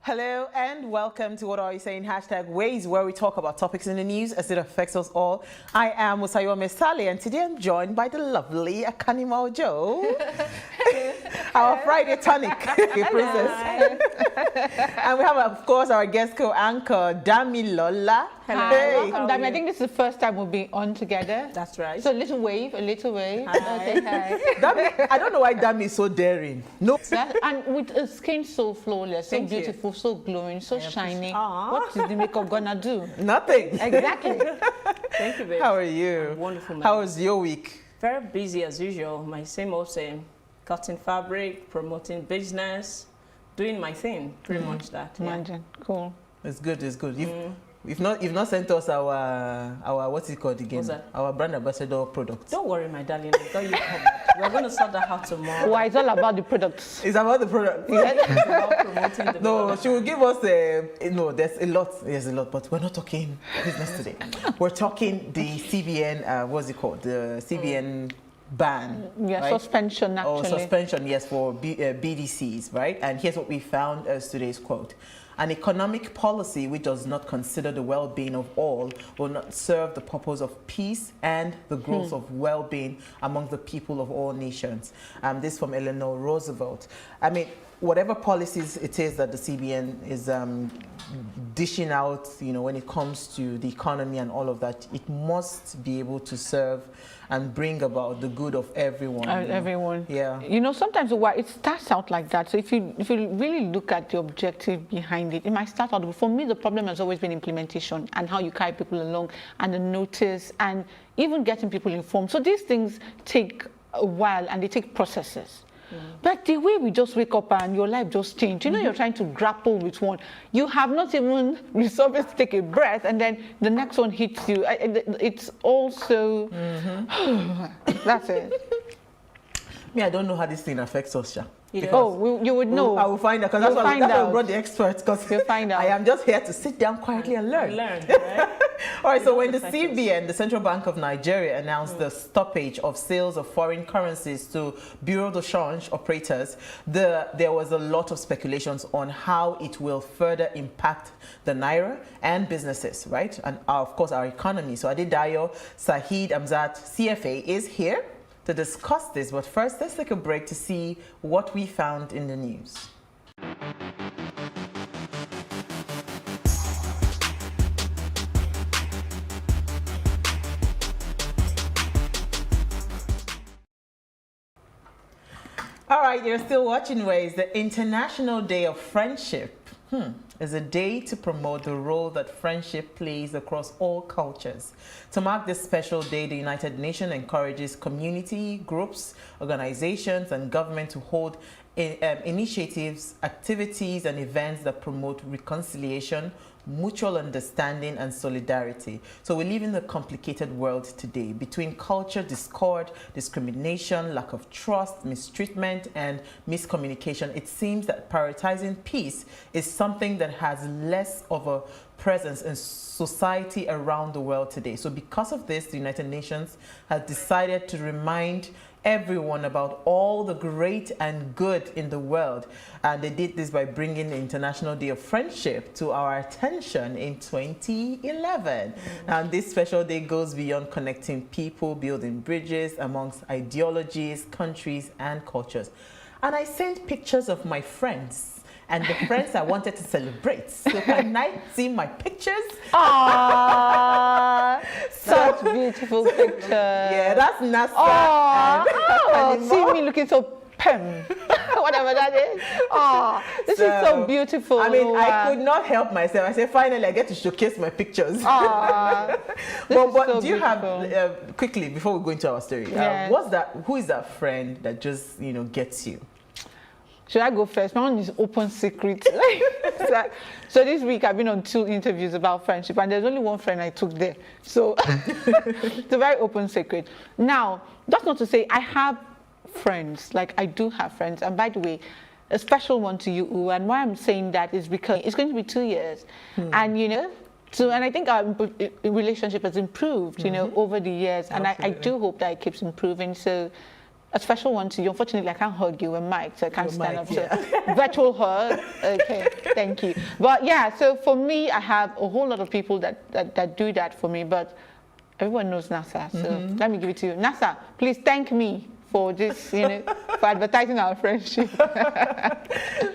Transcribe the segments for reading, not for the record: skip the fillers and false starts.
Hello and welcome to What Are You Saying? #Ways, where we talk about topics in the news as it affects us all. I am Musayo Mesale, and today I'm joined by the lovely Akanimo Joe, our Friday tonic princess. And we have, of course, our guest co-anchor, Dami Lola. Hello. Hey. Welcome, Dami. I think this is the first time we'll be on together. That's right. So a little wave. Hi. Okay, hi. Dami, I don't know why Dami is so daring. No. And with a skin so flawless, so Thank you. beautiful, so glowing, so shiny. Aww. What is the makeup gonna do? Nothing. Exactly. Thank you, babe. How are you? I'm wonderful, man. How was your week? Very busy as usual. My same old same. Cutting fabric, promoting business, doing my thing. Pretty much that. Yeah. Imagine. Cool. It's good. It's good. You've not sent us our what's it called again? What's that? Our brand ambassador product. Don't worry, my darling. I got you covered. We're going to sort that out tomorrow. Why, it's all about the products. It's about the product. It's about promoting the No, product. she will give us no. There's a lot, but we're not talking business today. We're talking the CBN. What's it called? The CBN ban. Yeah, right? suspension actually. Oh, suspension, yes, for BDCs, right? And here's what we found as today's quote. An economic policy which does not consider the well-being of all will not serve the purpose of peace and the growth of well-being among the people of all nations. This from Eleanor Roosevelt. I mean, whatever policies it is that the CBN is dishing out, when it comes to the economy and all of that, it must be able to serve and bring about the good of everyone. Everyone. Yeah. Sometimes it starts out like that. So if you really look at the objective behind it, it might start out. For me, the problem has always been implementation and how you carry people along and the notice and even getting people informed. So these things take a while and they take processes. But the way we just wake up and your life just changed, you're trying to grapple with one. You have not even resolved to take a breath and then the next one hits you. It's also, that's it. Me, I don't know how this thing affects us, Sha. Oh, you would know. I will find out, because that's why we brought the experts, because You'll find out. I am just here to sit down quietly and learn. Right? All right, so when the CBN, the Central Bank of Nigeria, announced the stoppage of sales of foreign currencies to Bureau de Change operators, there was a lot of speculations on how it will further impact the Naira and businesses, right? And of course, our economy. So Adedayo Saheed Amzat, CFA, is here to discuss this. But first, let's take a break to see what we found in the news. All right, you're still watching Ways. The International Day of Friendship is a day to promote the role that friendship plays across all cultures. To mark this special day, the United Nations encourages community, groups, organizations, and government to hold initiatives, activities, and events that promote reconciliation, mutual understanding, and solidarity. So we live in a complicated world today between culture, discord, discrimination, lack of trust, mistreatment, and miscommunication. It seems that prioritizing peace is something that has less of a presence in society around the world today. So because of this, the United Nations has decided to remind everyone about all the great and good in the world, and they did this by bringing the International Day of Friendship to our attention in 2011. And this special day goes beyond connecting people, building bridges amongst ideologies, countries, and cultures. And I sent pictures of my friends and the friends I wanted to celebrate. So can I see my pictures? Aww, such beautiful pictures. Yeah, that's NASA. Oh, see me looking so pem, whatever that is. Oh, this is so beautiful. I mean, I could not help myself. I said, finally, I get to showcase my pictures. But so do you have, quickly, before we go into our story, yes. Who is that friend that just, gets you? Should I go first? My one is open secret. So this week I've been on 2 interviews about friendship, and there's only one friend I took there. So it's a very open secret. Now, that's not to say I have friends. Like, I do have friends. And by the way, a special one to you, Uwe. And why I'm saying that is because it's going to be 2 years. And, so, and I think our relationship has improved, over the years. And I do hope that it keeps improving. So a special one to you. Unfortunately, I can't hug you. We're mic'd, so I can't stand up. Yeah. So virtual hug. Okay, thank you. But yeah, so for me, I have a whole lot of people that do that for me. But everyone knows NASA, so let me give it to you. NASA, please thank me for this, for advertising our friendship.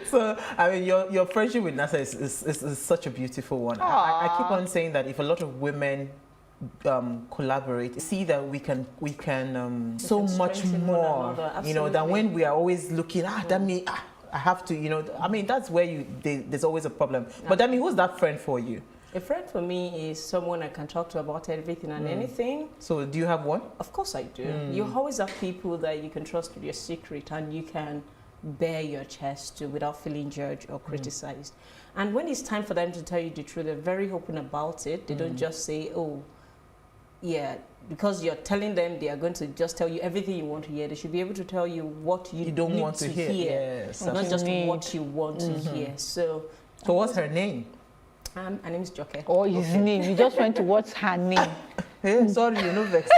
So, I mean, your friendship with NASA is such a beautiful one. I keep on saying that if a lot of women collaborate, see that we can so much more, than when we are always looking, that means, I have to, I mean, that's where there's always a problem. But that means, who's that friend for you? A friend for me is someone I can talk to about everything and anything. So do you have one? Of course I do. You always have people that you can trust with your secret and you can bare your chest to without feeling judged or criticized. And when it's time for them to tell you the truth, they're very open about it. They don't just say, oh, yeah, because you're telling them they are going to just tell you everything you want to hear. They should be able to tell you what you don't want to hear. Yes, not just what you want to hear. So what's her name? Her name is Joke. Or his name. You just went to what's her name. Hey, sorry, vexed.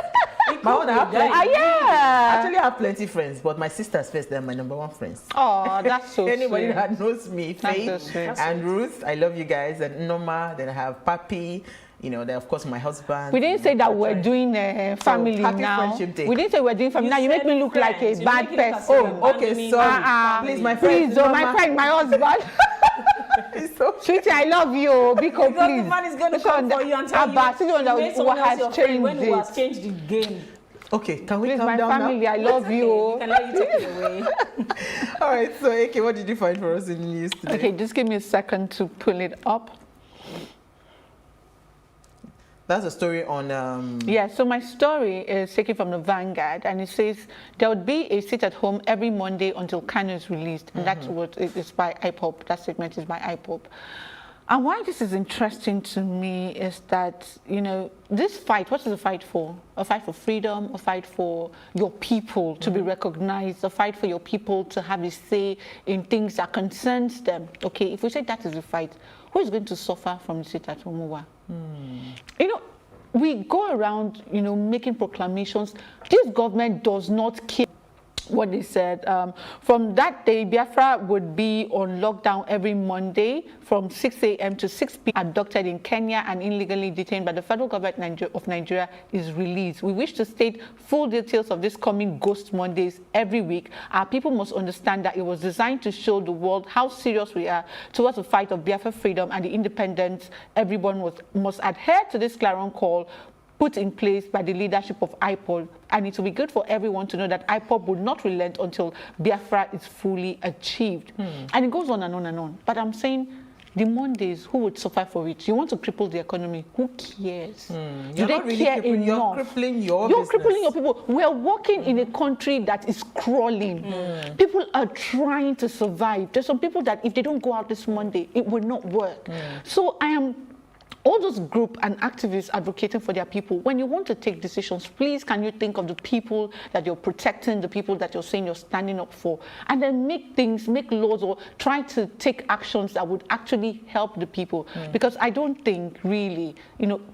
My own, actually, I have plenty friends, but my sisters first, they're my #1 friends. Oh, that's so Anybody sweet. that knows me, Faith and Ruth, I love you guys, and Noma, then I have Papi, then of course my husband. We didn't say that we're doing family now. Friendship day. We didn't say we're doing family now. You make me look like a bad person. Oh, okay, sorry. Please, my friend. Please, my friend, my husband. Sweetie, I love you. Biko, because please. the man is going to come for you and tell when he has changed the game. Okay, can we calm my down family, now? I love you. We can let you take it away. All right, so AK, what did you find for us in the news today? Okay, just give me a second to pull it up. That's a story on... Yeah, so my story is taken from the Vanguard, and it says there would be a sit-at-home every Monday until Kano is released, and that's what it is by IPOP. That statement is by IPOP. And why this is interesting to me is that, this fight, what is the fight for? A fight for freedom, a fight for your people to be recognized, a fight for your people to have a say in things that concerns them. Okay, if we say that is the fight, who is going to suffer from the sit-at-home? We go around, making proclamations. This government does not care what they said. From that day, Biafra would be on lockdown every Monday from 6 a.m. to 6 p.m. Abducted in Kenya and illegally detained by the federal government of Nigeria is released. We wish to state full details of this coming Ghost Mondays every week. Our people must understand that it was designed to show the world how serious we are towards the fight of Biafra freedom and the independence. Everyone must adhere to this clarion call put in place by the leadership of IPOP, and it will be good for everyone to know that IPOP will not relent until Biafra is fully achieved. And it goes on and on and on. But I'm saying, the Mondays, who would suffer for it? You want to cripple the economy. Who cares? Do they really care enough? You're crippling your You're business. crippling your people. We are working in a country that is crawling. People are trying to survive. There's some people that if they don't go out this Monday, it will not work. So I am... all those groups and activists advocating for their people, when you want to take decisions, please can you think of the people that you're protecting, the people that you're saying you're standing up for, and then make laws or try to take actions that would actually help the people. Because I don't think really,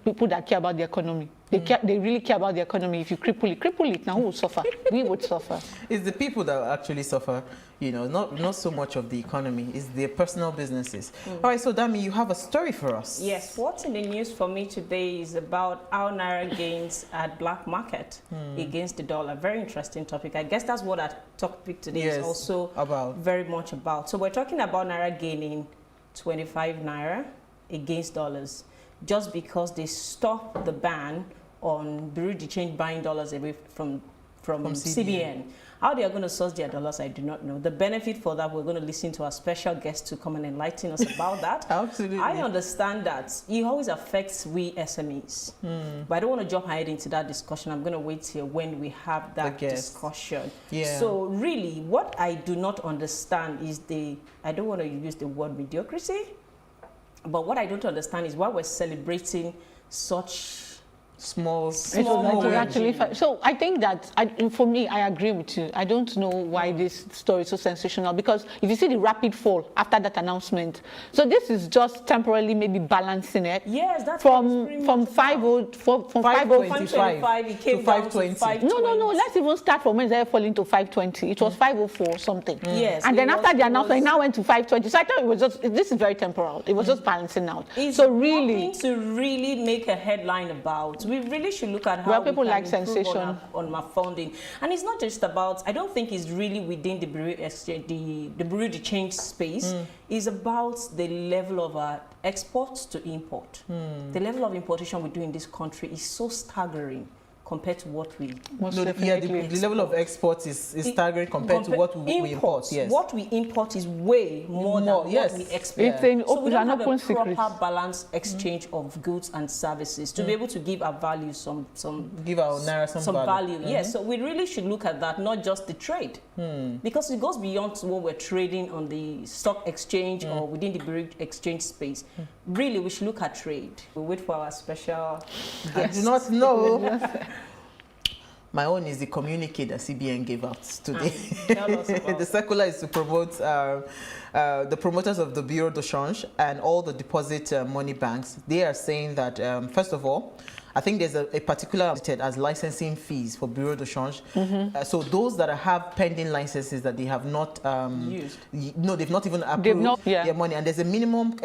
people that care about the economy, they really care about the economy. If you cripple it, now who will suffer? We would suffer. It's the people that actually suffer, not so much of the economy. It's their personal businesses. All right, so Dami, you have a story for us. Yes, what's in the news for me today is about how Naira gains at black market against the dollar. Very interesting topic. I guess that's what our topic today is also about. Very much about. So we're talking about Naira gaining 25 Naira against dollars just because they stopped the ban on Bureau de Change buying dollars away from CBN. How they are going to source their dollars, I do not know. The benefit for that, we're going to listen to our special guest to come and enlighten us about that. Absolutely. I understand that it always affects we SMEs. But I don't want to jump ahead into that discussion. I'm going to wait till when we have that discussion. Yeah. So really, what I do not understand is I don't want to use the word mediocrity, but what I don't understand is why we're celebrating such small actually so I think that for me, I agree with you. I don't know why this story is so sensational, because if you see the rapid fall after that announcement, so this is just temporarily maybe balancing it. Yes, that's from 525 it came to 520. No, let's even start from when they falling to 520. It was 504 something. Yes, and then after the announcement, it now went to 520. So I thought it was just, this is very temporal. It was just balancing out. So really, to really make a headline about, we really should look at how people we like can improve sensation on our funding. And it's not just about, I don't think it's really within the Bureau de Change space. It's about the level of our exports to import. The level of importation we do in this country is so staggering compared to what we the level of exports is staggering compared to what we import. Yes. What we import is way more than what we export. So we don't have a proper balanced exchange of goods and services to be able to give our value give our naira some value. Yes, so we really should look at that, not just the trade, because it goes beyond what we're trading on the stock exchange or within the Bureau exchange space. Really, we should look at trade. We'll wait for our special guest. I do not know. My own is the communique that CBN gave out today. Tell us about the circular is to promote the promoters of the Bureau de Change and all the deposit money banks. They are saying that, first of all, I think there's a particular as licensing fees for Bureau de Change. So those that have pending licenses that they have not used. No, they've not even approved their money. And there's a minimum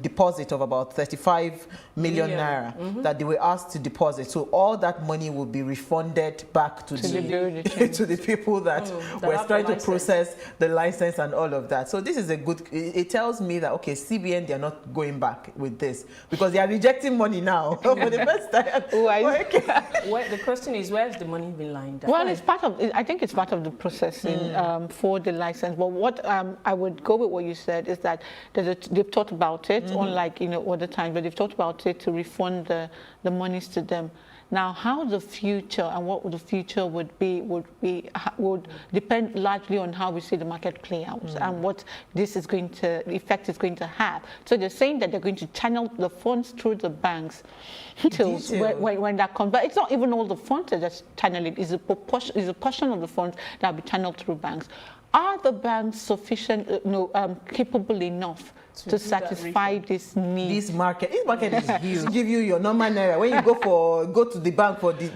deposit of about 35 million naira that they were asked to deposit. So all that money will be refunded back to the people that were trying to process the license and all of that. So this is a good, it tells me that, okay, CBN, they're not going back with this because they are rejecting money now for the first time. Well, the question is, where's the money been lying down? Well, it's part of, I think it's part of the processing for the license. But what I would go with what you said is that they've thought about it, unlike other times, but they've thought about it to refund the monies to them. Now, how the future and what the future would depend largely on how we see the market play out and what this is going to effect is going to have. So they're saying that they're going to channel the funds through the banks until when that comes. But it's not even all the funds that's channeling. It's a portion of the funds that will be channeled through banks. Are the banks sufficient, capable enough to satisfy this need? This market is huge. Give you your normal naira when you go to the bank for this.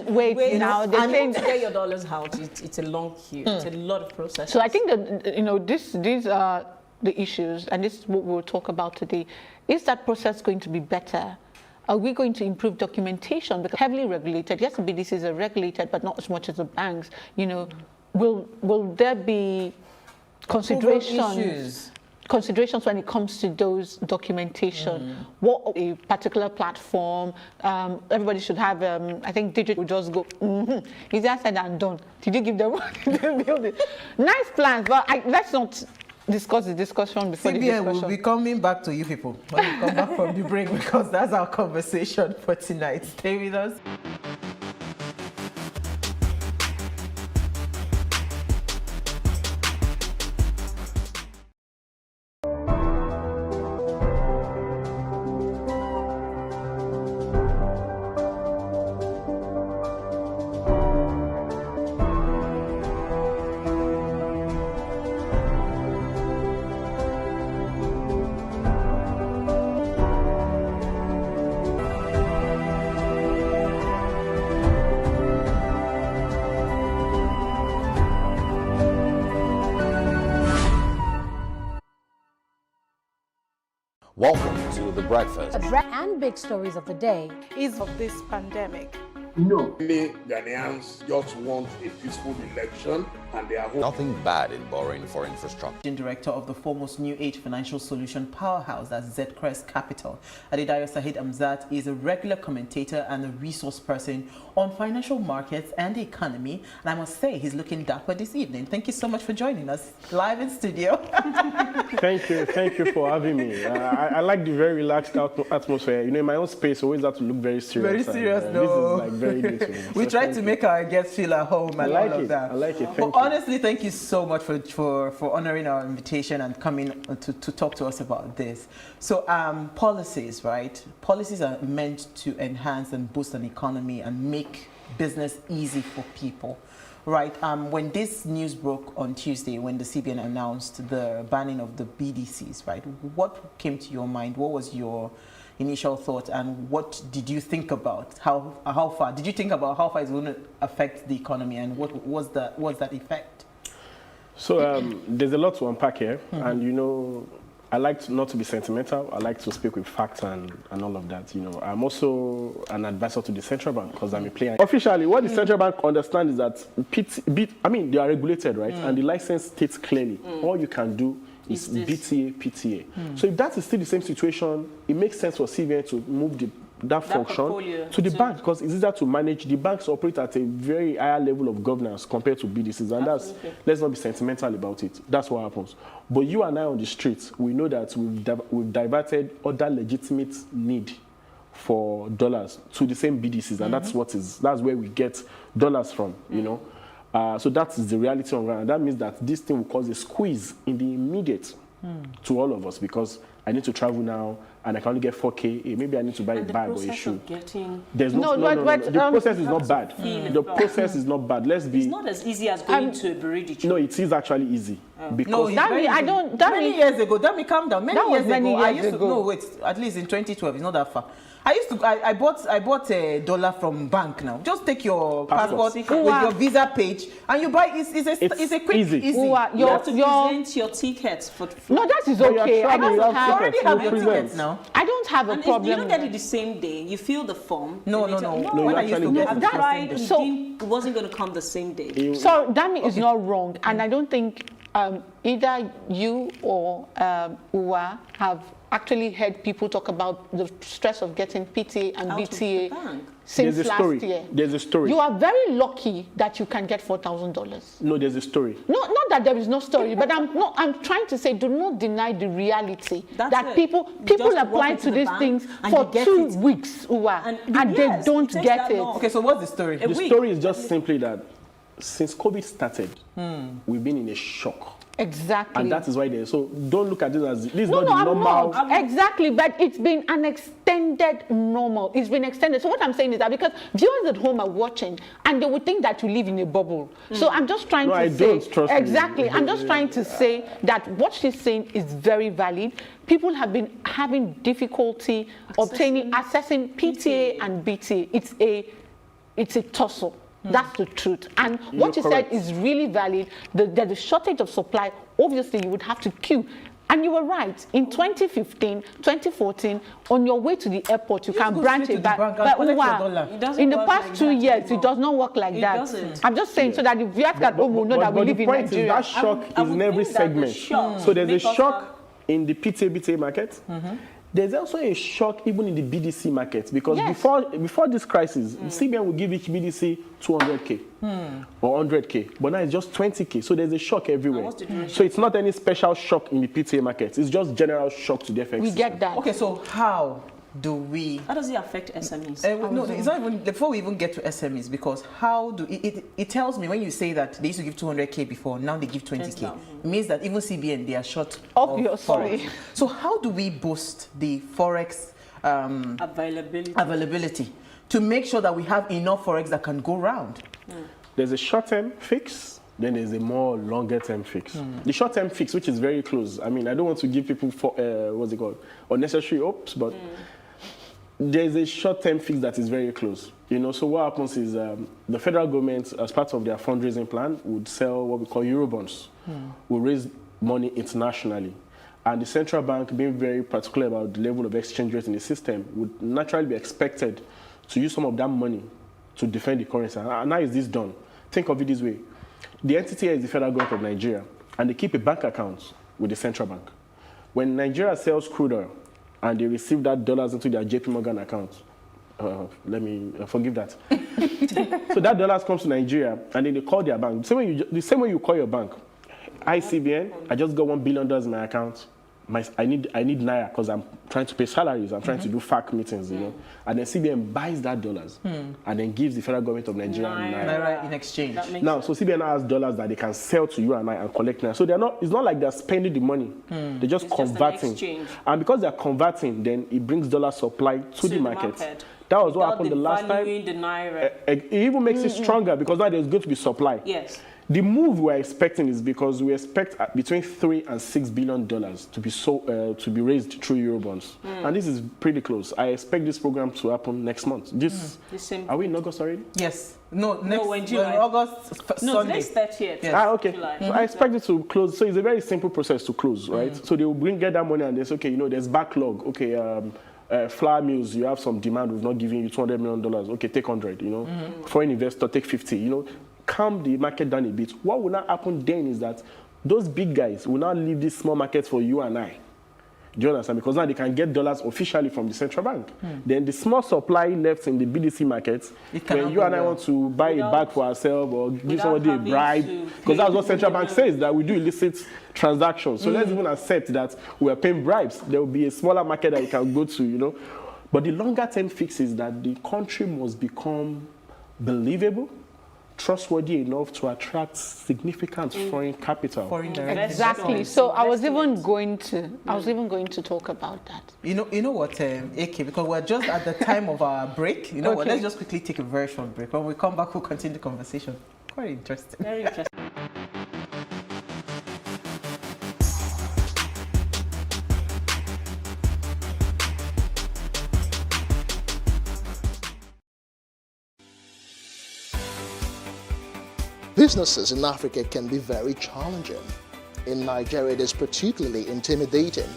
Wait now. And to get your dollars out, it's a long queue. It's a lot of process. So I think that these are the issues, and this is what we'll talk about today. Is that process going to be better? Are we going to improve documentation? Because heavily regulated. Yes, BDCs are regulated, but not as much as the banks. Will there be considerations when it comes to those documentation? What a particular platform, everybody should have, I think Digit will just go, easier said than done. Did you give them money to build it? Nice plans, but let's not discuss the discussion before the discussion. CBN will be coming back to you people when we come back from the break, because that's our conversation for tonight. Stay with us. Welcome to The Breakfast. And big stories of the day is of this pandemic. No. Many Ghanaians just want a peaceful election and they are hoping. Nothing bad in borrowing for infrastructure. Director of the foremost New Age financial solution powerhouse, that's Zcrest Capital. Adedayo Saheed Amzat is a regular commentator and a resource person on financial markets and the economy. And I must say, he's looking dapper this evening. Thank you so much for joining us live in studio. Thank you for having me. I like the very relaxed atmosphere. In my own space, I always have to look very serious. Very serious, This is like very beautiful. We try to make our guests feel at home and all of that. I like it. But honestly, thank you so much for honoring our invitation and coming to talk to us about this. So policies, right? Policies are meant to enhance and boost an economy and make business easy for people. Right. When this news broke on Tuesday, when the CBN announced the banning of the BDCs, right, what came to your mind? What was your initial thought, and what did you think about? How far did you think about how far it's going to affect the economy, and what was that effect? So there's a lot to unpack here, and you know, I like not to be sentimental. I like to speak with facts and all of that. You know, I'm also an advisor to the central bank because I'm a player. Officially, what the central bank understands is that they are regulated, right? And the license states clearly all you can do is BTA, PTA. So if that is still the same situation, it makes sense for CBN to move that function to the bank, because it's easier to manage. The banks operate at a very higher level of governance compared to BDCs, and let's not be sentimental about it. That's what happens. But you and I on the streets, we know that we've diverted other legitimate need for dollars to the same BDCs, and that's where we get dollars from, you know. So that is the reality on ground, and that means that this thing will cause a squeeze in the immediate to all of us, because I need to travel now, and I can only get 4K. Maybe I need to buy a bag or a shoe. There's no. The process is not bad. The process is not bad. Let's be. It's not as easy as going to a Bureau. No, it is actually easy. Because many years ago, calm down. Many years ago, I used to. No, wait. At least in 2012, it's not that far. I bought a dollar from bank now. Just take your passport with your visa page, and you buy. It's a quick, easy. You have to present your tickets for. No, that is okay. I don't already have your tickets now. I don't have a problem. You don't get it the same day. You fill the form. No. You actually get it. Tried. It wasn't going to come the same day. So that is not wrong, and I don't think either you or Uwa have actually heard people talk about the stress of getting PTA and BTA since last year. There's a story. You are very lucky that you can get $4,000. No, there's a story. No, not that there is no story, but I'm trying to say, do not deny the reality that people apply to these things for 2 weeks, and they don't get it. Okay, so what's the story? The story is just simply that since COVID started, we've been in a shock. Exactly. And that is why they're so. Don't look at this as this is not the normal. Exactly, but it's been an extended normal. It's been extended. So what I'm saying is that because viewers at home are watching and they would think that you live in a bubble. So I'm just trying to say don't trust exactly. me. I'm just trying to say that what she's saying is very valid. People have been having difficulty accessing PTA and BTA. It's a tussle. That's the truth. And what you said is really valid. There's a shortage of supply. Obviously, you would have to queue. And you were right. In 2015, 2014, on your way to the airport, you can branch it back. But in the past 2 years, it does not work like that. I'm just saying so that the viewers at home will know that we live in Nigeria. That shock is in every segment. So there's a shock in the PTA market. There's also a shock even in the BDC market, because before this crisis, CBN will give each BDC 200K or 100K, but now it's just 20K. So there's a shock everywhere. So it's not any special shock in the PTA market. It's just general shock to the FX. We get that. Okay, so how does it affect SMEs? No, it's not even before we even get to SMEs, because it tells me when you say that they used to give 200K before, now they give 20K. It means that even CBN, they are short of forex. So how do we boost the forex availability to make sure that we have enough forex that can go round? There's a short-term fix. Then there's a more longer-term fix. The short-term fix, which is very close. I mean, I don't want to give people unnecessary hopes, but there's a short-term fix that is very close. You know, so what happens is the federal government, as part of their fundraising plan, would sell what we call Eurobonds. Will raise money internationally. And the central bank, being very particular about the level of exchange rate in the system, would naturally be expected to use some of that money to defend the currency. And how is this done? Think of it this way. The entity here is the federal government of Nigeria, and they keep a bank account with the central bank. When Nigeria sells crude oil and they receive that dollars into their JP Morgan account, let me forgive that. So that dollars comes to Nigeria, and then they call their bank. The same way you call your bank. Hi, CBN, I just got $1 billion in my account. I need Naira because I'm trying to pay salaries, I'm trying to do FAC meetings, you know. And then CBN buys that dollars and then gives the federal government of Nigeria Naira in exchange. Now, so CBN has dollars that they can sell to you and I and collect Naira. So they're not, it's not like they're spending the money. They're just converting. And because they're converting, then it brings dollar supply to the market. That was what happened the last time. The Naira. It even makes it stronger because now there's going to be supply. Yes. The move we're expecting is because we expect between $3 and $6 billion to be raised through Eurobonds, and this is pretty close. I expect this program to happen next month. Are we in August already? Yes. No, next July. August. No, Sunday. today's 30th. Yes. Okay. July. So I expect it to close. So it's a very simple process to close, right? So they will get that money and they say, okay, you know, there's backlog. Okay. Flour mills, you have some demand. We've not given you $200 million. Okay, take 100. You know, foreign investor take 50. You know. Calm the market down a bit. What will not happen then is that those big guys will not leave these small markets for you and I. Do you understand? Because now they can get dollars officially from the central bank. Then the small supply left in the BDC markets, when you and I want to buy a bag for ourselves or give somebody a bribe, because that's what central bank says, that we do illicit transactions. So let's even accept that we are paying bribes. There will be a smaller market that you can go to, you know. But the longer term fix is that the country must become believable, trustworthy enough to attract significant foreign capital. Exactly. So I was even going to talk about that. You know what, AK, because we're just at the time of our break. You know what? Let's just quickly take a very short break. When we come back, we'll continue the conversation. Quite interesting. Very interesting. Businesses in Africa can be very challenging. In Nigeria, it is particularly intimidating,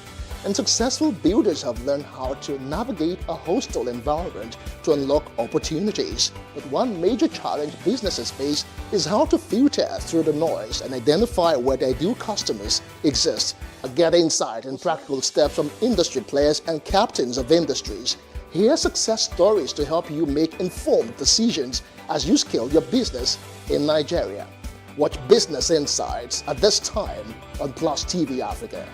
and successful builders have learned how to navigate a hostile environment to unlock opportunities. But one major challenge businesses face is how to filter through the noise and identify where their ideal customers exist. Get insight and practical steps from industry players and captains of industries. Hear success stories to help you make informed decisions as you scale your business in Nigeria. Watch Business Insights at this time on PlusTvAfrica.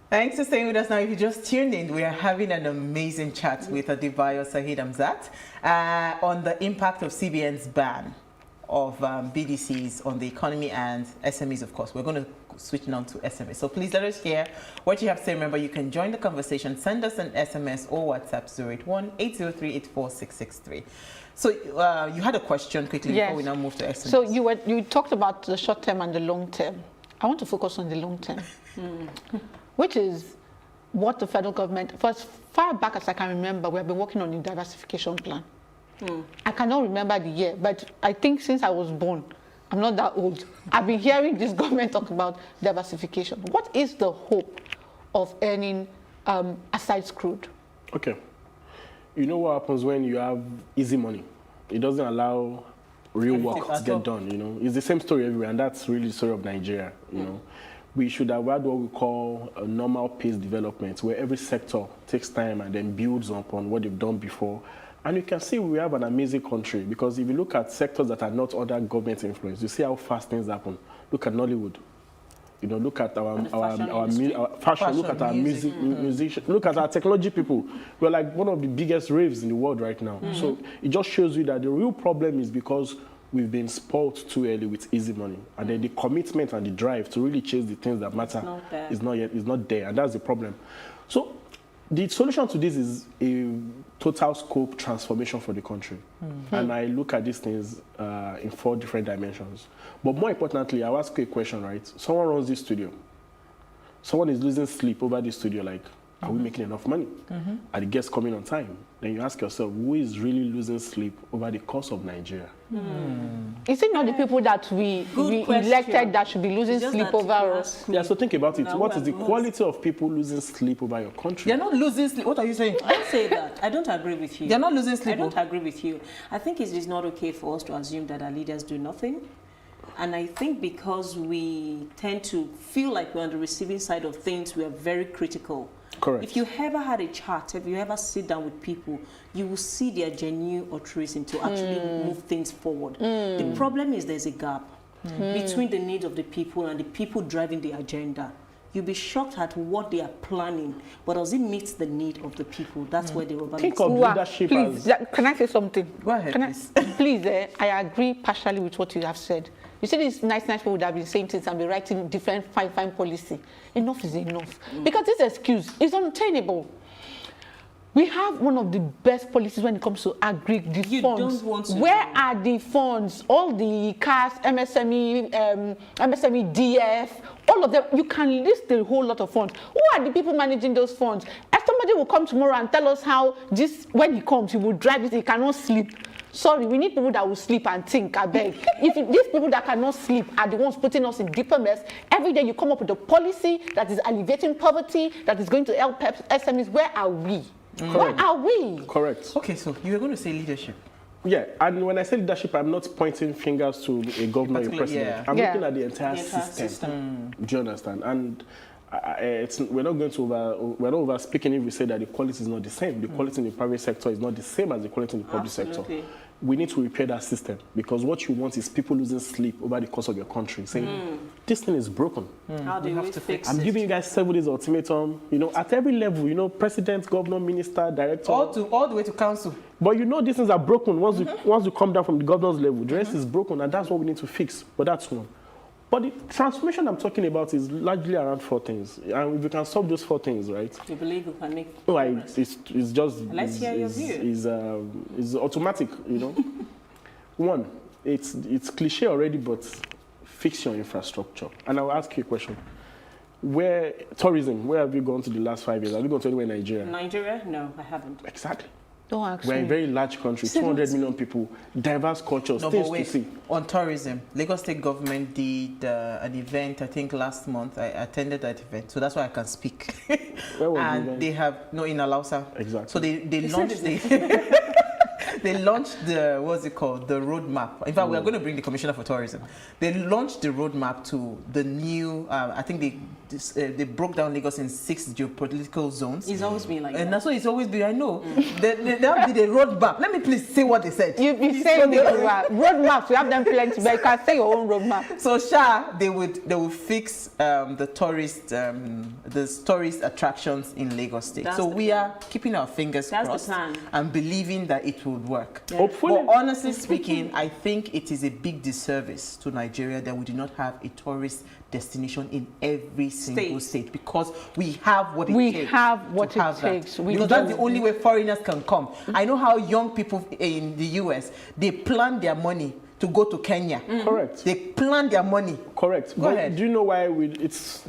Thanks for staying with us now. If you just tuned in, we are having an amazing chat with Adebayo Saheed Hamzat on the impact of CBN's ban of BDCs on the economy and SMEs, of course. We're going to switch now to SMS. So please let us hear what you have to say. Remember, you can join the conversation. Send us an SMS or WhatsApp 081-803-84663. So you had a question quickly before we now move to SMS. So you talked about the short term and the long term. I want to focus on the long term. Which is what the federal government, for as far back as I can remember, we have been working on the diversification plan. I cannot remember the year, but I think since I was born, I'm not that old, I've been hearing this government talk about diversification. What is the hope of earning aside crude? Okay. You know what happens when you have easy money? It doesn't allow real work to get done, you know. It's the same story everywhere, and that's really the story of Nigeria, you know. We should have had what we call a normal pace development, where every sector takes time and then builds upon what they've done before. And you can see we have an amazing country, because if you look at sectors that are not under government influence, you see how fast things happen. Look at Nollywood. You know, look at our fashion, look at our musicians, look at our technology people. We're like one of the biggest raves in the world right now. So it just shows you that the real problem is because we've been spoiled too early with easy money, and then the commitment and the drive to really chase the things that matter is not there, and that's the problem. So the solution to this is a total scope transformation for the country, and I look at these things in 4 different dimensions. But more importantly, I'll ask you a question, right? Someone runs this studio. Someone is losing sleep over this studio, like, are we making enough money? Are the guests coming on time? Then you ask yourself, who is really losing sleep over the cost of Nigeria? Is it not the people that we elected that should be losing sleep over us? Yeah, so think about it. What is the quality of people losing sleep over your country? They're not losing sleep. What are you saying? I don't say that. I don't agree with you. They're not losing sleep. I don't agree with you. I think it is not okay for us to assume that our leaders do nothing. And I think because we tend to feel like we're on the receiving side of things, we are very critical. Correct. If you ever had a chat, if you ever sit down with people, you will see their genuine altruism to actually move things forward. The problem is there's a gap between the needs of the people and the people driving the agenda. You'll be shocked at what they are planning, but does it meet the need of the people? That's where the rubber Think of leadership please, as... can I say something? Go ahead, please. Please, I agree partially with what you have said. You see, these nice people would have been saying things and be writing different fine policy. Enough is enough. Because this excuse is untenable. We have one of the best policies when it comes to agri funds. Don't want to Where are the funds? All the CAS, MSME, MSME DF, all of them. You can list a whole lot of funds. Who are the people managing those funds? If somebody will come tomorrow and tell us how this, when he comes, he will drive it, he cannot sleep. Sorry, we need people that will sleep and think, I beg. If these people that cannot sleep are the ones putting us in deeper mess, every day you come up with a policy that is alleviating poverty, that is going to help SMEs, where are we? Where are we? Correct. Okay, so you were going to say leadership. Yeah, and when I say leadership, I'm not pointing fingers to a governor, a president. Yeah. I'm looking at the entire system. Do you understand? And we're not over speaking if we say that the quality is not the same. The quality in the private sector is not the same as the quality in the public sector. We need to repair that system, because what you want is people losing sleep over the course of your country, saying this thing is broken. How do we fix it? I'm giving you guys 7 days ultimatum. You know, at every level. You know, president, governor, minister, director, all the way to council. But you know, these things are broken once you come down from the governor's level. The rest is broken, and that's what we need to fix. But that's one. But the transformation I'm talking about is largely around 4 things. And if we can solve those 4 things, right? You believe we can make progress? It's just... Let's hear your view. It's automatic, you know. One, it's cliche already, but fix your infrastructure. And I'll ask you a question. Tourism, where have you gone to the last 5 years? Have you gone to anywhere in Nigeria? Nigeria? No, I haven't. Exactly. Don't ask We're me. a very large country, 200 million people, diverse cultures, things to see. On tourism, Lagos State government did an event, I think last month. I attended that event, so that's why I can speak. Where was and the event? They have, no, in Alausa. Exactly. So they launched they launched the, what's it called, the roadmap. In fact, we are going to bring the Commissioner for Tourism. They launched the roadmap to the new, I think they broke down Lagos in 6 geopolitical zones. It's always been like that. And that's what it's always been, I know. They did a roadmap. Let me please say what they said. You say roadmaps, we have them plenty, but you can say your own roadmap. So they will fix the tourist attractions in Lagos State. So we are keeping our fingers crossed and believing that it would work. Yeah. Hopefully. But honestly speaking, I think it is a big disservice to Nigeria that we do not have a tourist destination in every single state, because we have what it takes. We have what it takes. Because that's the only way foreigners can come. I know how young people in the US, they plan their money to go to Kenya. Correct. They plan their money. Correct. Go ahead. Do you know why it's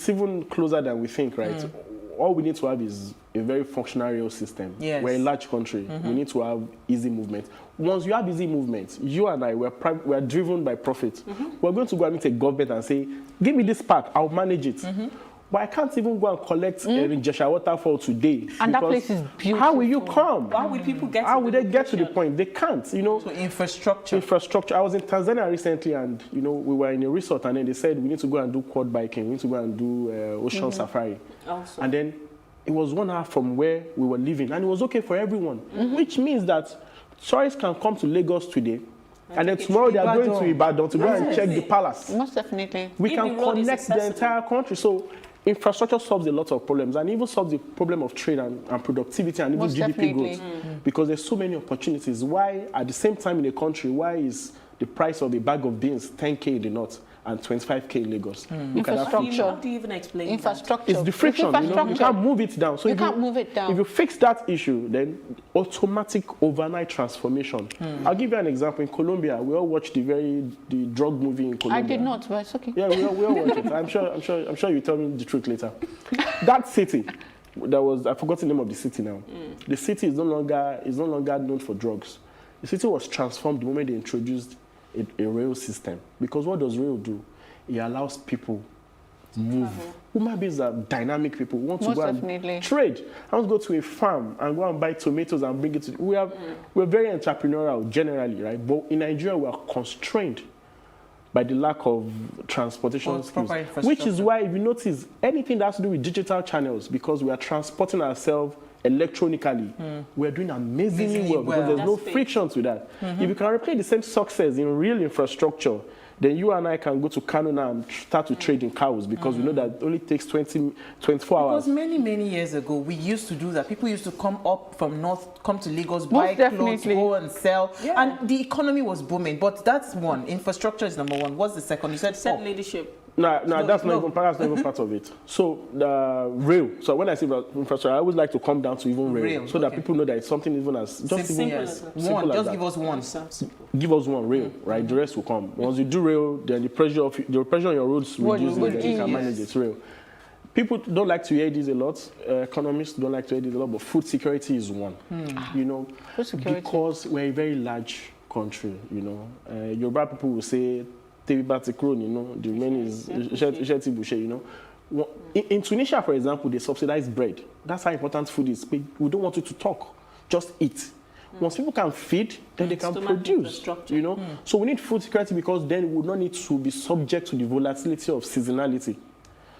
even closer than we think, right? All we need to have is a very functional rail system. Yes. We're a large country. We need to have easy movement. Once you have easy movement, you and I, we're driven by profit. We're going to go and meet a government and say, give me this park, I'll manage it. But I can't even go and collect Jesha waterfall today. And that place is beautiful. How will you come? How will people get How will they get to the point? They can't, you know. So infrastructure. Infrastructure. I was in Tanzania recently, and you know, we were in a resort, and then they said we need to go and do quad biking, we need to go and do ocean safari. Also. And then it was 1 hour from where we were living, and it was okay for everyone, which means that tourists can come to Lagos today, and then tomorrow they are going to Ibadan to go and check the palace. Most definitely. We can connect the entire country. So infrastructure solves a lot of problems, and even solves the problem of trade and productivity and even Most GDP definitely. growth. Because there's so many opportunities. Why, at the same time in the country, why is the price of a bag of beans 10K in the north and 25K in Lagos? Infrastructure. How do you even explain Infrastructure. It's the friction. You can't move it down. So you can't move it down. If you fix that issue, then automatic overnight transformation. I'll give you an example. In Colombia, we all watched the drug movie in Colombia. I did not, but it's okay. Yeah, we all watched it. I'm sure you tell me the truth later. That city, I forgot the name of the city now. The city is no longer known for drugs. The city was transformed the moment they introduced a rail system. Because what does rail do? It allows people to move. Human beings are dynamic people. We want to go and trade. I want to go to a farm and go and buy tomatoes and bring it to... We're very entrepreneurial generally, right? But in Nigeria, we are constrained by the lack of transportation skills. Which is why, if you notice, anything that has to do with digital channels, because we are transporting ourselves electronically, we're doing amazingly well because there's no friction to that. If you can replicate the same success in real infrastructure, then you and I can go to Kano now and start to trade in cows, because we know that it only takes 24 hours. Because many years ago, we used to do that. People used to come up from north, come to Lagos, buy clothes, go and sell. Yeah. And the economy was booming. But that's one. Infrastructure is number one. What's the second? You said leadership. No, that's not even part of it. So the rail. So when I say about infrastructure, I always like to come down to even rail, so that people know that it's something even as just simple as one. Just give us one. Give us one rail, right? The rest will come. Once you do rail, then the pressure on your roads reduces, then you can manage it. Rail. People don't like to hear this a lot. Economists don't like to hear this a lot. But food security is one. You know, because we're a very large country. You know, Yoruba people will say, you know, the main is you know. In Tunisia, for example, they subsidize bread. That's how important food is. We don't want you to talk, just eat. Once people can feed, then they can produce, you know. So we need food security, because then we would not need to be subject to the volatility of seasonality.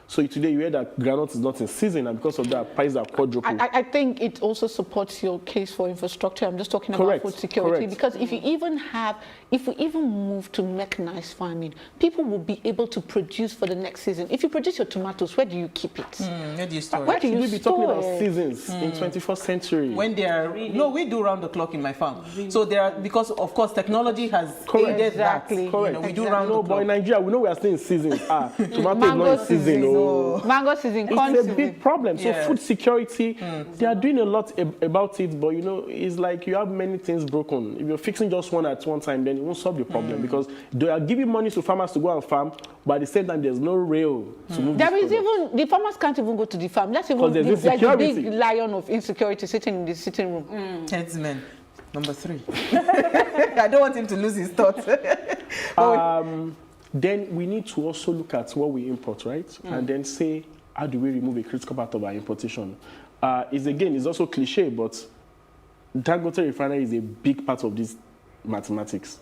So today you hear that groundnut is not in season, and because of that, prices are quadrupled. I think it also supports your case for infrastructure. I'm just talking about food security. Because if you even move to mechanized farming, people will be able to produce for the next season. If you produce your tomatoes, where do you keep it? Where do you store it? Where do you be talking about seasons in 21st century? When they are no, we do round the clock in my farm. So there are, because of course technology has aided that. Correct. You know, we do round the clock. But in Nigeria, we know we are still in seasons. Tomato is not in season. Mango season, it's a big problem. So food security, they are doing a lot about it, but you know, it's like you have many things broken. If you're fixing just one at one time, then it won't solve the problem, because they are giving money to farmers to go and farm, but at the same time, there's no rail to move. There is even, the farmers can't even go to the farm. That's even the big lion of insecurity sitting in the sitting room. Headsman. Number 3. I don't want him to lose his thoughts. Then we need to also look at what we import, right? And then say, how do we remove a critical part of our importation? It's also cliche, but Dangote refinery is a big part of this mathematics.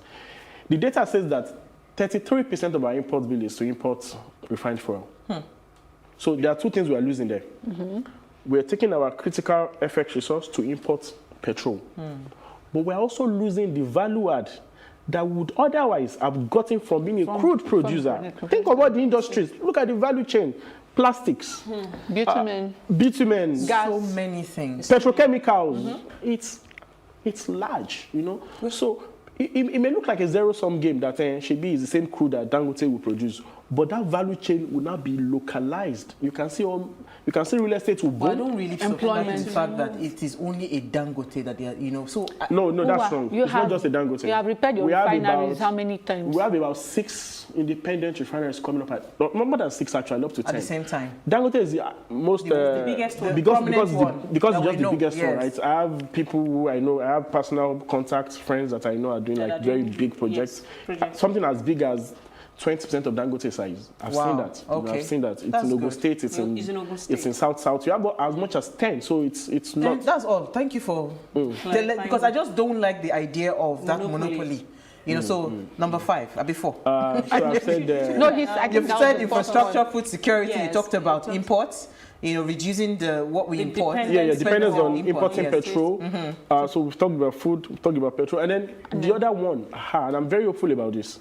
The data says that 33% of our import bill is to import refined fuel. So there are two things we are losing there. We're taking our critical FX resource to import petrol. But we're also losing the value add that would otherwise have gotten from being a crude producer. Think about the industries. Look at the value chain. Plastics, bitumen, gas, so many things. Petrochemicals. It's large, you know. So it may look like a zero-sum game that Shebi is the same crude that Dangote will produce, but that value chain will not be localized. You can see real estate will boom. I don't really support the fact that it is only a Dangote that they are, you know. So no, that's wrong. It's not just a Dangote. You have repaired your refineries how many times? We have about 6 independent refineries coming up at, not more than 6 actually, up to 10. At the same time. Dangote is the most the biggest one. because it's just the biggest one, right? I have people who I know, I have personal contacts, friends that I know are doing like very big projects. Something as big as 20% of Dangote size. I've seen that. Okay. I've seen that. It's in Ogun State. It's in South. You have as much as 10. So it's not. That's all. Thank you for because I just don't like the idea of that monopoly. You know. So number 5. Before. So I've said. You've said infrastructure, food security. Yes. You talked about imports. You know, reducing what we import. Dependence on importing petrol. So we've talked about food. We've talked about petrol, and then the other one. And I'm very hopeful about this.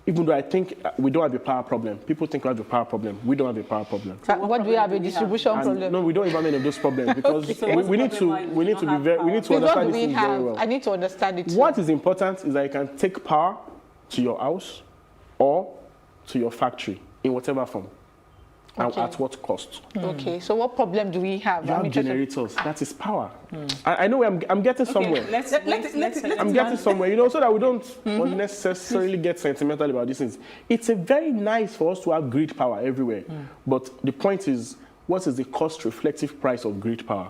Even though I think we don't have a power problem. People think we have a power problem. We don't have a power problem. What do we have? A distribution problem? No, we don't have any of those problems, because we need to understand this very well. I need to understand it too. What is important is that you can take power to your house or to your factory in whatever form. And at what cost? Okay, so what problem do we have? You have generators. That is power. I know I'm getting somewhere. I'm getting somewhere, you know, so that we don't unnecessarily get sentimental about these things. It's a very nice for us to have grid power everywhere. But the point is, what is the cost-reflective price of grid power?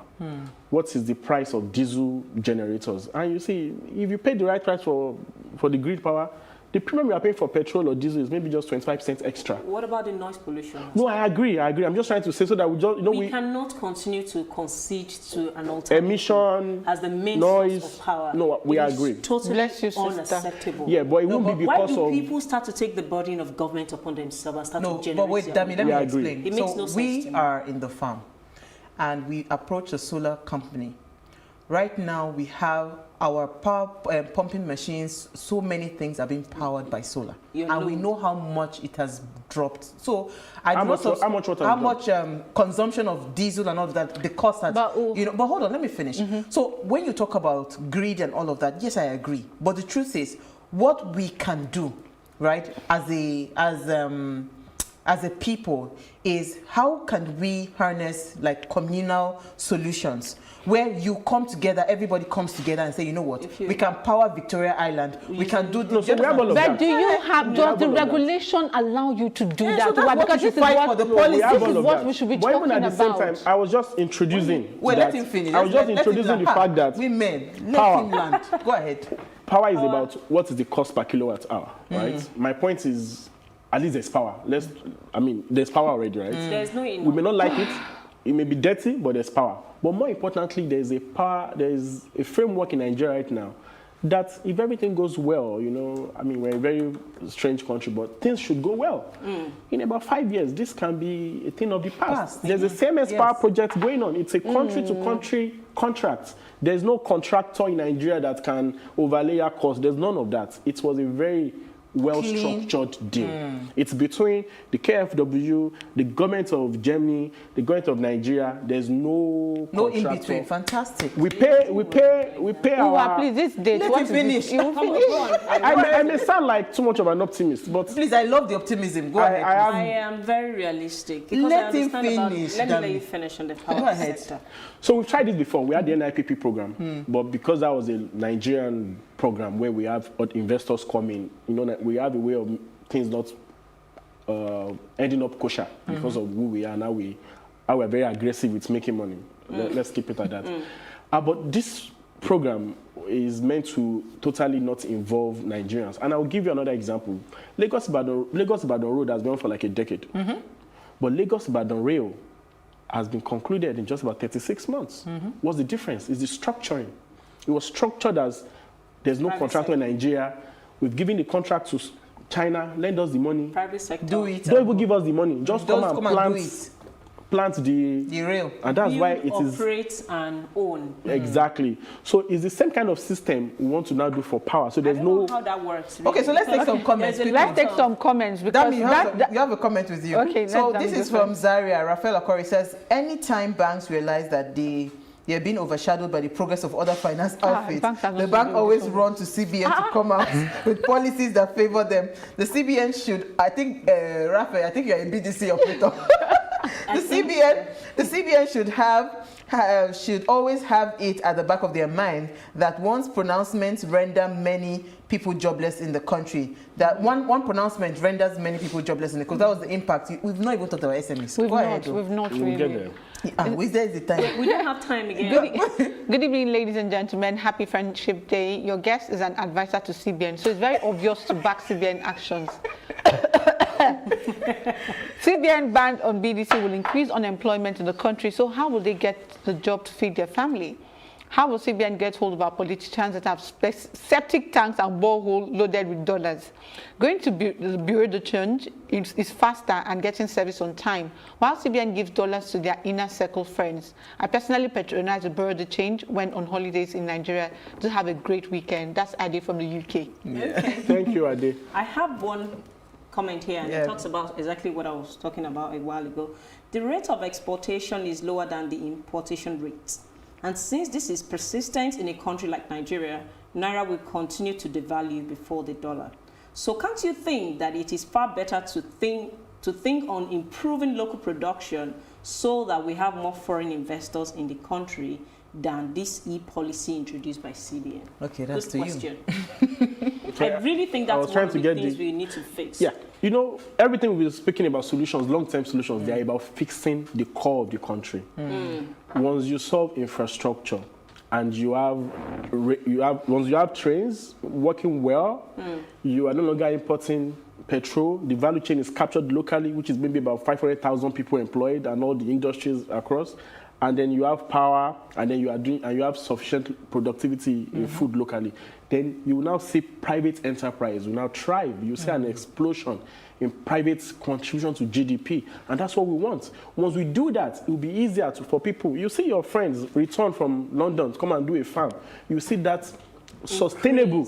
What is the price of diesel generators? And you see, if you pay the right price for the grid power, the premium we are paying for petrol or diesel is maybe just 25% extra. What about the noise pollution? No, I agree. I'm just trying to say so that we just, we cannot continue to concede to an alternative emission as the main noise source of power. No, we agree. Totally unacceptable. Yeah, but it won't be because of. Why do people start to take the burden of government upon themselves and start to generate? But wait, Dami, let me explain. It makes no sense. We are in the farm, and we approach a solar company. Right now, we have our power pumping machines. So many things are being powered by solar, and we know how much it has dropped. So, how much consumption of diesel and all of that, the cost has. But hold on, let me finish. So, when you talk about greed and all of that, yes, I agree. But the truth is, what we can do, right, as a people, is how can we harness like communal solutions where you come together, everybody comes together and say, you know what, we can power Victoria Island, we can do this. But do you have, does the regulation allow you to do that? So because this is what we should be talking about. But even at the same time, I was just introducing. Let him finish. I was just introducing the fact that let him land. Go ahead. Power is about what is the cost per kilowatt hour, right? My point is, at least there's power. There's power already, right? There's no enough. We may not like it. It may be dirty, but there's power. But more importantly, there is a framework in Nigeria right now that if everything goes well, we're a very strange country, but things should go well. In about 5 years, this can be a thing of the past. There's a CMS power project going on. It's a country-to-country contract. There's no contractor in Nigeria that can overlay our costs. There's none of that. It was a very well-structured deal. It's between the KFW, the government of Germany, the government of Nigeria. There's no in between. Fantastic. We pay our. Please, this date. Let him finish. I may sound like too much of an optimist, but please, I love the optimism. Go ahead. I am very realistic. Let him finish. Let me let you finish on the power sector. So we've tried this before. We had the NIPP program, but because that was a Nigerian program where we have investors come in, we have a way of things not ending up kosher because of who we are now. We're very aggressive with making money. Let's keep it at that. But this program is meant to totally not involve Nigerians. And I'll give you another example. Lagos-Ibadan Road has been on for like a decade. But Lagos-Ibadan Rail has been concluded in just about 36 months. What's the difference? It's the structuring. It was structured as there's no contractor in Nigeria. We've given the contract to China, lend us the money. Private sector. Do it. Don't even give us the money. Just come and plant the rail. And that's why it is. Operate and own. Exactly. So it's the same kind of system we want to now do for power. So there's no. How that works. Really. Okay, so let's take some comments. Let's take some comments because you have a comment with you. Okay. So this is from Zaria. Rafael Akori says, anytime banks realize that they are being overshadowed by the progress of other finance outfits, the bank always run to CBN to come out with policies that favor them. The CBN should, I think, Rafael, I think you're a BDC operator. The CBN should always have it at the back of their mind that once pronouncements render many people jobless in the country, that one pronouncement renders many people jobless in the country. That was the impact. We've not even talked about SMEs. We've not really. There's the time. We don't have time again. Good evening, ladies and gentlemen. Happy Friendship Day. Your guest is an advisor to CBN, so it's very obvious to back CBN actions. CBN ban on BDC will increase unemployment in the country, so how will they get the job to feed their family? How will CBN get hold of our politicians that have septic tanks and borehole loaded with dollars? Going to the Bureau de Change is faster and getting service on time, while CBN gives dollars to their inner circle friends. I personally patronize the Bureau de Change when on holidays in Nigeria to have a great weekend. That's Ade from the UK. Yeah. Okay. Thank you, Ade. I have one comment here, and it talks about exactly what I was talking about a while ago. The rate of exportation is lower than the importation rate. And since this is persistent in a country like Nigeria, Naira will continue to devalue before the dollar. So can't you think that it is far better to think on improving local production so that we have more foreign investors in the country than this e-policy introduced by CBN? Okay, that's Good to question. you. I really think that's one of the things we need to fix. Yeah, everything we're speaking about solutions, long-term solutions, they're about fixing the core of the country. Once you solve infrastructure and you have once you have trains working well, you are no longer importing petrol. The value chain is captured locally, which is maybe about 500,000 people employed and all the industries across. And then you have power, and then you have sufficient productivity in food locally. Then you will now see private enterprise will now thrive. You see an explosion in private contribution to GDP, and that's what we want. Once we do that, it will be easier for people. You see your friends return from London to come and do a farm. You see that sustainable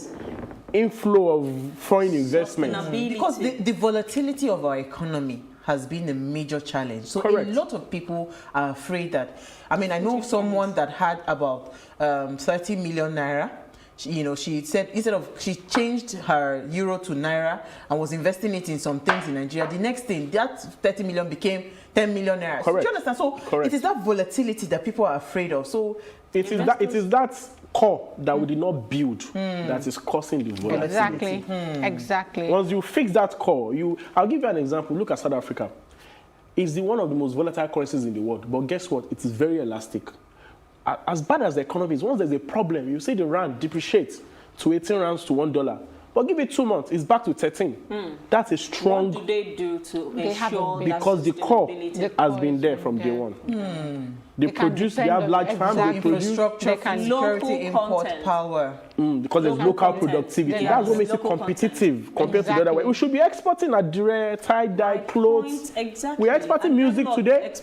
inflow of foreign investment. Because the volatility of our economy has been a major challenge. So Correct. a lot of people are afraid that, I mean, I know someone that had about 30 million naira. She said she changed her euro to naira and was investing it in some things in Nigeria. The next thing, that 30 million became 10 million naira. Correct. Do you understand? So Correct. it is that volatility that people are afraid of. So it is that core that we did not build that is causing the volatility. Exactly. Once you fix that core, I'll give you an example. Look at South Africa. It's one of the most volatile currencies in the world. But guess what? It is very elastic. As bad as the economy is, once there's a problem, you see the rand depreciate to 18 rands to $1. But give it 2 months, it's back to 13. That's a strong... What do they do to ensure that because the core has been there from day one. They produce, they have large farms, they produce... Infrastructure, security, import power. Because there's local productivity. That's what makes it competitive compared to the other way. We should be exporting adire, tie-dye, clothes. Exactly. We're exporting music today.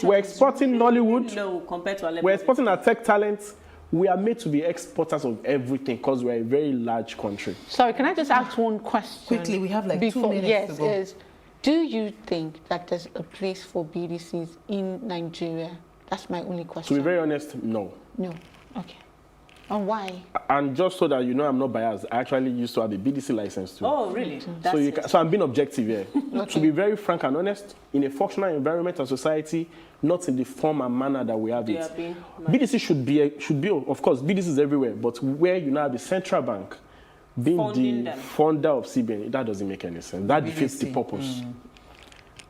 We're exporting Nollywood. Low compared to our We're exporting our tech talents. We are made to be exporters of everything because we're a very large country. Sorry, can I just ask one question? Quickly, we have like 2 minutes to go. Yes. Do you think that there's a place for BDCs in Nigeria? That's my only question. To be very honest, no. No. Okay. And why? And just so that you know I'm not biased, I actually used to have a BDC license too. Oh, really? So I'm being objective here. Okay. To be very frank and honest, in a functional environment and society, not in the form and manner that we have it. BDC should be, of course, BDC is everywhere, but where you now have the central bank being the funder of CBN, that doesn't make any sense. That defeats the purpose.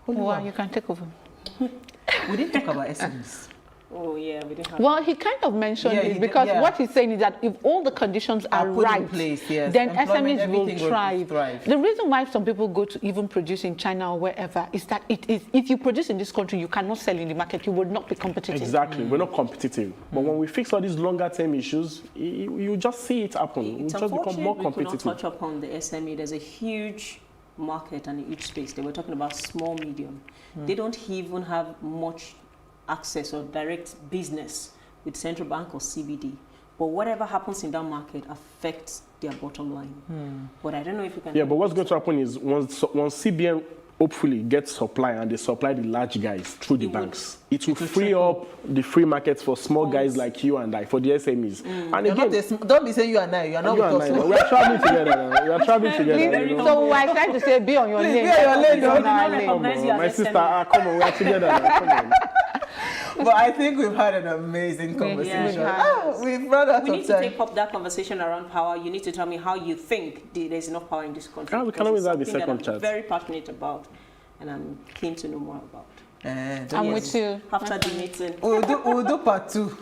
Well, you can take over. We didn't talk about SMES. Oh, yeah, we didn't have Well, he kind of mentioned it because what he's saying is that if all the conditions are right, in place, yes, then SMEs will thrive. The reason why some people go to even produce in China or wherever is that if you produce in this country, you cannot sell in the market. You will not be competitive. Exactly. We're not competitive. But when we fix all these longer term issues, you just see it happen. We just become more competitive. We could not touch upon the SME. There's a huge market and a huge space. They were talking about small, medium. They don't even have much access or direct business with central bank or CBD, but whatever happens in that market affects their bottom line. But I don't know if you can. Yeah, but what's going to happen is once CBN hopefully gets supply and they supply the large guys through the banks, it will free up the free markets for small guys like you and I, for the SMEs. And again, don't be saying you and I. You are not with us. We are traveling together. We are traveling together. You know? So we're trying to say, be on your lane. Be on your lane. Come on, my sister, come on, we are together. Come on. But I think we've had an amazing conversation. We've run out of time. We need to take up that conversation around power. You need to tell me how you think there's enough power in this country. We can always have a second chat. I'm very passionate about, and I'm keen to know more about. I'm with you. After the meeting. We'll do part 2.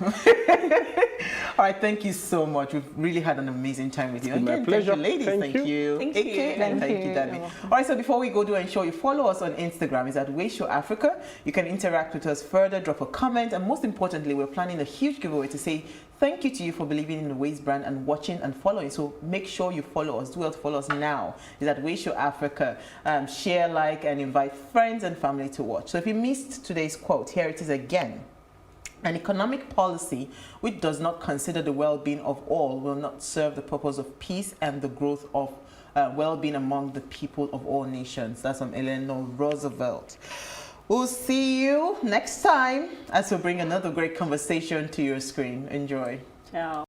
All right, thank you so much. We've really had an amazing time with you. My pleasure. Thank you, ladies. Thank you. Thank you. And thank you, Daddy. All right, so before we go, do ensure you follow us on Instagram. It's at PlusTvAfrica. You can interact with us further, drop a comment, and most importantly, we're planning a huge giveaway to say thank you to you for believing in the Ways brand and watching and following. So make sure you follow us. Do well to follow us now. It's at PlusTvAfrica. Share, like, and invite friends and family to watch. So if you missed today's quote, here it is again. An economic policy which does not consider the well-being of all will not serve the purpose of peace and the growth of well-being among the people of all nations. That's from Eleanor Roosevelt. We'll see you next time as we bring another great conversation to your screen. Enjoy. Ciao.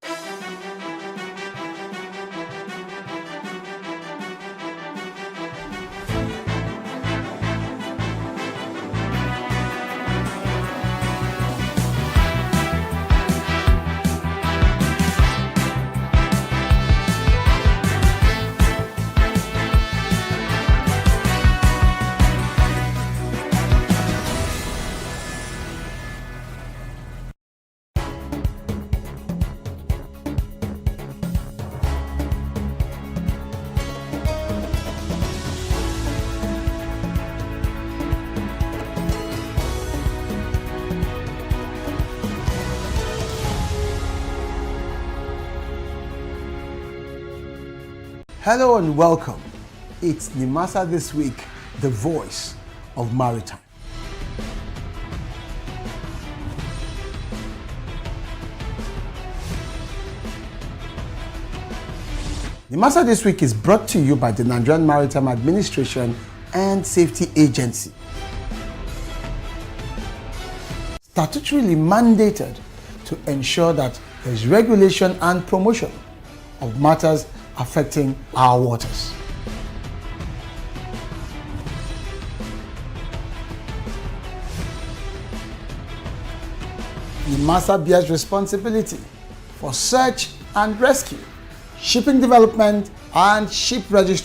Hello and welcome. It's Nimasa This Week, the voice of maritime. Nimasa This Week is brought to you by the Nigerian Maritime Administration and Safety Agency. Statutorily mandated to ensure that there is regulation and promotion of matters affecting our waters. NIMASA bears responsibility for search and rescue, shipping development, and ship registration.